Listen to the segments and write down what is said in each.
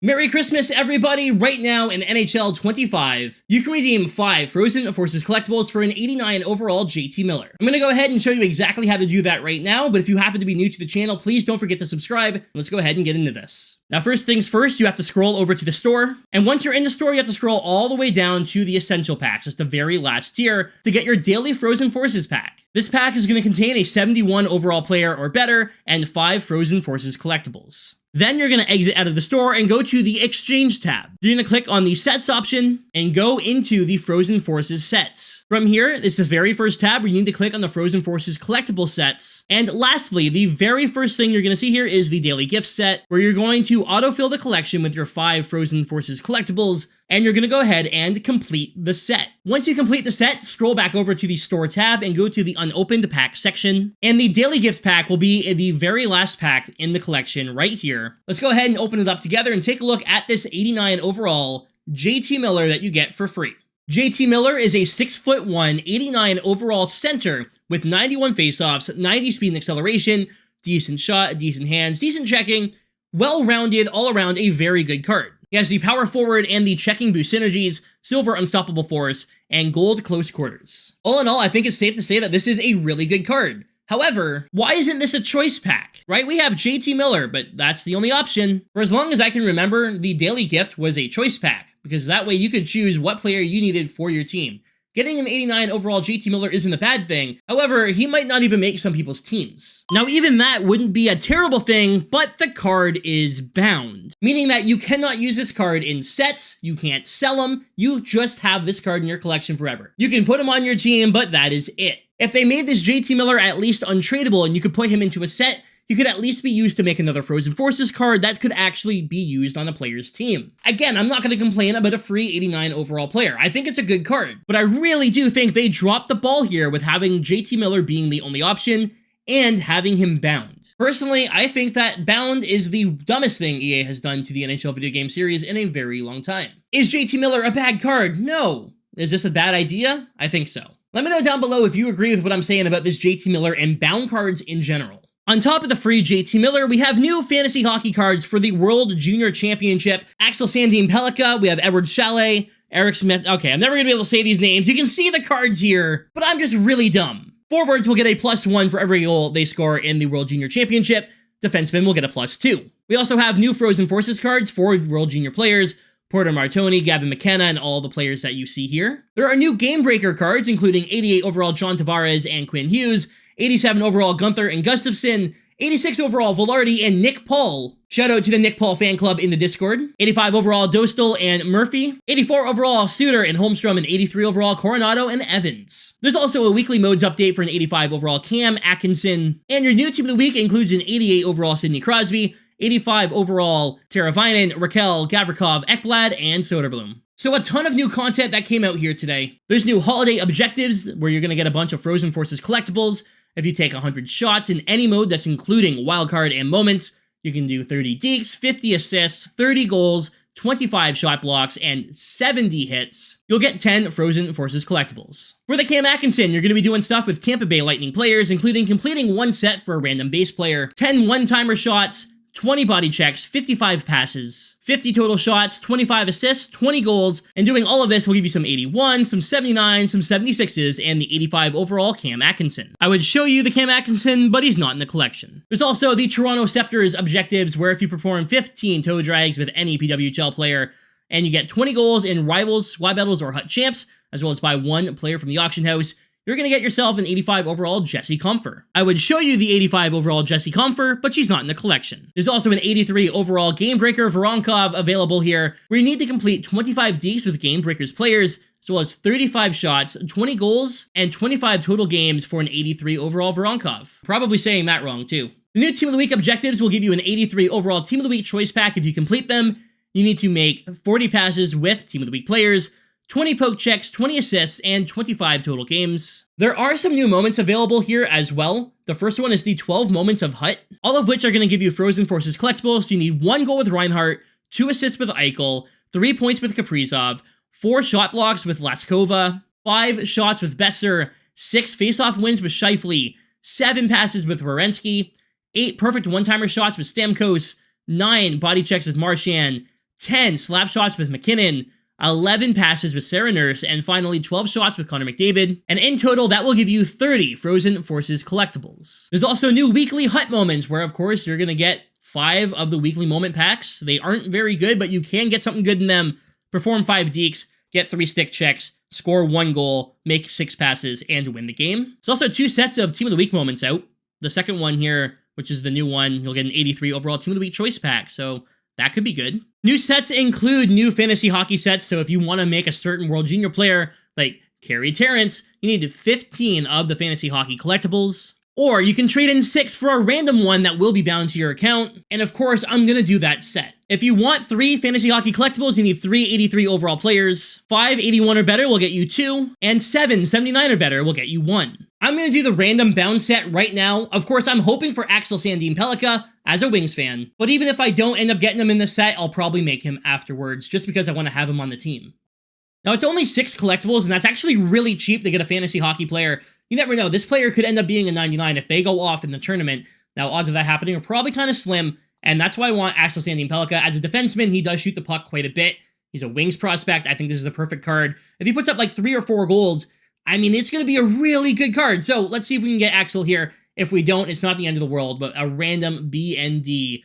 Merry Christmas, everybody! Right now in NHL 25, you can redeem 5 Frozen Forces collectibles for an 89 overall JT Miller. I'm gonna go ahead and show you exactly how to do that right now, but if you happen to be new to the channel, please don't forget to subscribe. Let's go ahead and get into this. Now, first things first, you have to scroll over to the store, and once you're in the store, you have to scroll all the way down to the Essential Packs. It's the very last tier to get your Daily Frozen Forces pack. This pack is going to contain a 71 overall player or better, and 5 Frozen Forces collectibles. Then you're going to exit out of the store and go to the Exchange tab. You're going to click on the Sets option and go into the Frozen Forces Sets. From here, it's the very first tab where you need to click on the Frozen Forces collectible sets. And lastly, the very first thing you're going to see here is the Daily Gift set, where you're going to autofill the collection with your 5 Frozen Forces collectibles, and you're going to go ahead and complete the set. Once you complete the set, scroll back over to the Store tab and go to the Unopened Pack section. And the Daily Gift pack will be the very last pack in the collection right here. Let's go ahead and open it up together and take a look at this 89 overall JT Miller that you get for free. JT Miller is a 6'1", 89 overall center with 91 faceoffs, 90 speed and acceleration, decent shot, decent hands, decent checking, well-rounded, all around a very good card. He has the power forward and the checking boost synergies, silver unstoppable force, and gold close quarters. All in all, I think it's safe to say that this is a really good card. However, why isn't this a choice pack, right? We have JT Miller, but that's the only option. For as long as I can remember, the Daily Gift was a choice pack, because that way you could choose what player you needed for your team. Getting an 89 overall JT Miller isn't a bad thing. However, he might not even make some people's teams. Now, even that wouldn't be a terrible thing, but the card is bound. Meaning that you cannot use this card in sets, you can't sell them, you just have this card in your collection forever. You can put him on your team, but that is it. If they made this JT Miller at least untradeable and you could put him into a set, he could at least be used to make another Frozen Forces card that could actually be used on a player's team. Again, I'm not going to complain about a free 89 overall player. I think it's a good card, but I really do think they dropped the ball here with having JT Miller being the only option and having him bound. Personally, I think that bound is the dumbest thing EA has done to the NHL video game series in a very long time. Is JT Miller a bad card? No. Is this a bad idea? I think so. Let me know down below if you agree with what I'm saying about this JT Miller and bound cards in general. On top of the free JT Miller, we have new fantasy hockey cards for the World Junior Championship. Axel Sandin Pellikka, we have Edward Chalet, Eric Smith. Okay, I'm never gonna be able to say these names. You can see the cards here, but I'm just really dumb. Forwards will get a +1 for every goal they score in the World Junior Championship. Defensemen will get a +2. We also have new Frozen Forces cards for World Junior players, Porter Martoni, Gavin McKenna, and all the players that you see here. There are new Gamebreaker cards, including 88 overall John Tavares and Quinn Hughes, 87 overall Gunther and Gustafsson, 86 overall Velarde and Nick Paul. Shout out to the Nick Paul fan club in the Discord. 85 overall Dostal and Murphy. 84 overall Suter and Holmstrom, and 83 overall Coronado and Evans. There's also a weekly modes update for an 85 overall Cam Atkinson. And your new team of the week includes an 88 overall Sidney Crosby, 85 overall Teravainen, Raquel, Gavrikov, Ekblad, and Soderblom. So a ton of new content that came out here today. There's new holiday objectives where you're going to get a bunch of Frozen Forces collectibles. If you take 100 shots in any mode that's including wildcard and moments, you can do 30 dekes, 50 assists, 30 goals, 25 shot blocks, and 70 hits. You'll get 10 Frozen Forces collectibles. For the Cam Atkinson, you're going to be doing stuff with Tampa Bay Lightning players, including completing 1 set for a random base player, 10 one-timer shots, 20 body checks, 55 passes, 50 total shots, 25 assists, 20 goals, and doing all of this will give you some 81, some 79, some 76s, and the 85 overall Cam Atkinson. I would show you the Cam Atkinson, but he's not in the collection. There's also the Toronto Scepters objectives, where if you perform 15 toe drags with any PWHL player, and you get 20 goals in Rivals, Squad Battles, or Hut Champs, as well as buy 1 player from the auction house, you're going to get yourself an 85 overall Jesse Comfer. I would show you the 85 overall Jesse Comfer, but she's not in the collection. There's also an 83 overall Gamebreaker Voronkov available here, where you need to complete 25 dekes with Gamebreakers players, as well as 35 shots, 20 goals, and 25 total games for an 83 overall Voronkov. Probably saying that wrong too. The new Team of the Week objectives will give you an 83 overall Team of the Week choice pack if you complete them. You need to make 40 passes with Team of the Week players, 20 poke checks, 20 assists, and 25 total games. There are some new moments available here as well. The first one is the 12 moments of Hut, all of which are going to give you Frozen Forces collectibles. So you need 1 goal with Reinhardt, 2 assists with Eichel, 3 points with Kaprizov, 4 shot blocks with Laskova, 5 shots with Besser, 6 faceoff wins with Scheifele, 7 passes with Werenski, 8 perfect one-timer shots with Stamkos, 9 body checks with Marchand, 10 slap shots with McKinnon, 11 passes with Sarah Nurse, and finally 12 shots with Connor McDavid. And in total, that will give you 30 Frozen Forces collectibles. There's also new weekly hut moments where, of course, you're going to get 5 of the weekly moment packs. They aren't very good, but you can get something good in them. Perform 5 dekes, get 3 stick checks, score 1 goal, make 6 passes, and win the game. There's also 2 sets of Team of the Week moments out. The second one here, which is the new one, you'll get an 83 overall Team of the Week choice pack, so that could be good. New sets include new fantasy hockey sets, so if you want to make a certain World Junior player, like Carey Terrence, you need 15 of the fantasy hockey collectibles. Or you can trade in 6 for a random one that will be bound to your account. And of course, I'm going to do that set. If you want 3 fantasy hockey collectibles, you need 3 83 overall players. 5 81 or better will get you 2. And 7 79 or better will get you 1. I'm going to do the random bound set right now. Of course, I'm hoping for Axel Sandin Pellikka as a Wings fan. But even if I don't end up getting him in the set, I'll probably make him afterwards just because I want to have him on the team. Now, it's only 6 collectibles, and that's actually really cheap to get a fantasy hockey player. You never know, this player could end up being a 99 if they go off in the tournament. Now, odds of that happening are probably kind of slim, and that's why I want Axel Sandin Pellikka. As a defenseman, he does shoot the puck quite a bit. He's a Wings prospect. I think this is the perfect card. If he puts up like 3 or 4 goals, I mean, it's going to be a really good card. So let's see if we can get Axel here. If we don't, it's not the end of the world, but a random BND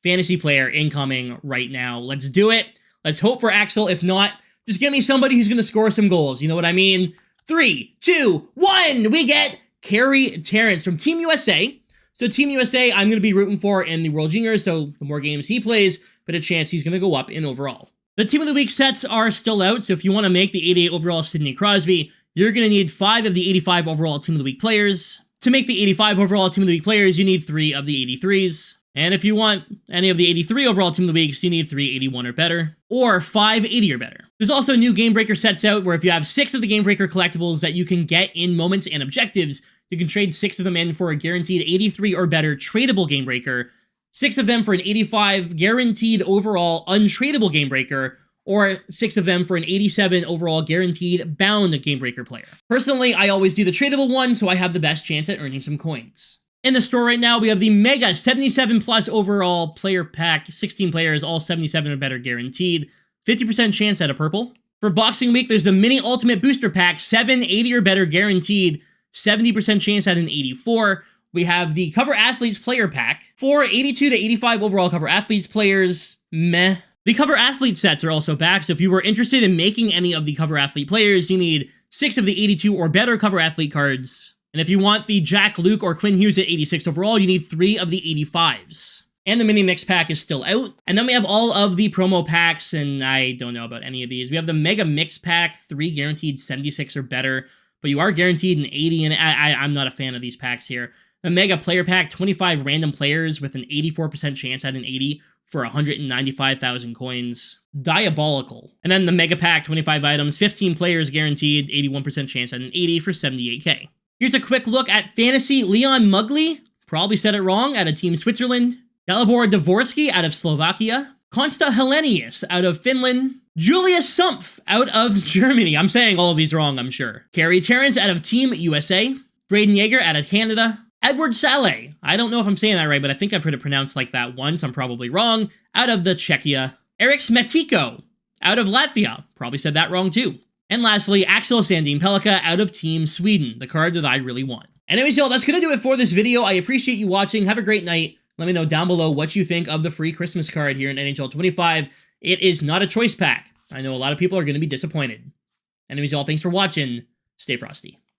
fantasy player incoming right now. Let's do it. Let's hope for Axel. If not, just give me somebody who's going to score some goals. You know what I mean? 3, 2, 1. We get Carey Terrence from Team USA. So Team USA, I'm going to be rooting for in the World Juniors. So the more games he plays, but a chance he's going to go up in overall. The Team of the Week sets are still out. So if you want to make the 88 overall Sidney Crosby, you're going to need 5 of the 85 overall Team of the Week players. To make the 85 overall Team of the Week players, you need 3 of the 83s. And if you want any of the 83 overall Team of the Weeks, you need 3 81 or better, or 5 80 or better. There's also new Gamebreaker sets out where if you have 6 of the Gamebreaker collectibles that you can get in moments and objectives, you can trade 6 of them in for a guaranteed 83 or better tradable Gamebreaker, 6 of them for an 85 guaranteed overall untradable Gamebreaker, or 6 of them for an 87 overall guaranteed bound Gamebreaker player. Personally, I always do the tradable one, so I have the best chance at earning some coins. In the store right now, we have the Mega 77 plus overall player pack, 16 players, all 77 or better guaranteed, 50% chance at a purple. For Boxing Week, there's the Mini Ultimate Booster Pack, 7 80 or better guaranteed, 70% chance at an 84. We have the Cover Athletes Player Pack, 4 82 to 85 overall Cover Athletes players, meh. The Cover Athlete sets are also back, so if you were interested in making any of the Cover Athlete players, you need 6 of the 82 or better Cover Athlete cards. And if you want the Jack, Luke, or Quinn Hughes at 86 overall, you need 3 of the 85s. And the Mini Mix Pack is still out. And then we have all of the promo packs, and I don't know about any of these. We have the Mega Mix Pack, 3 guaranteed 76 or better, but you are guaranteed an 80, and I'm not a fan of these packs here. The Mega Player Pack, 25 random players with an 84% chance at an 80 for 195,000 coins. Diabolical. And then the Mega Pack, 25 items, 15 players guaranteed, 81% chance at an 80 for 78k. Here's a quick look at Fantasy Leon Mugli, probably said it wrong, out of Team Switzerland. Dalibor Dvorsky out of Slovakia. Konsta Helenius out of Finland. Julius Sumpf out of Germany. I'm saying all of these wrong, I'm sure. Carey Terrence out of Team USA. Braden Yeager out of Canada. Edward Saleh, I don't know if I'm saying that right, but I think I've heard it pronounced like that once, I'm probably wrong, out of the Czechia. Eric Smetiko out of Latvia, probably said that wrong too. And lastly, Axel Sandin Pellikka out of Team Sweden, the card that I really want. Anyways, y'all, that's going to do it for this video. I appreciate you watching. Have a great night. Let me know down below what you think of the free Christmas card here in NHL 25. It is not a choice pack. I know a lot of people are going to be disappointed. Anyways, y'all, thanks for watching. Stay frosty.